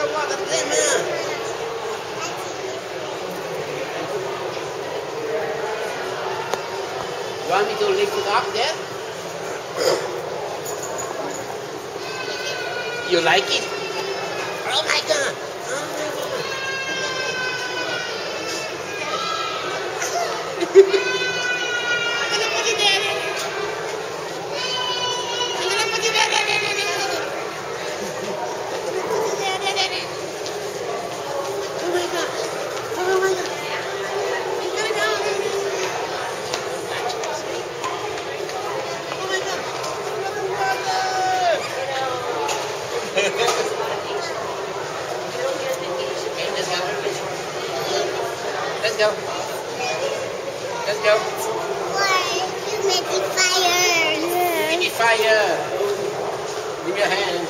You want me to lift it up there? You like it? Oh my god! I'm gonna put it there. I'm gonna put it there. Oh my god! Oh my god! It's gonna go! Oh my god! Okay, let's go. Let's go. Let's go. Why? You make it fire. Give me fire. Give me your hand.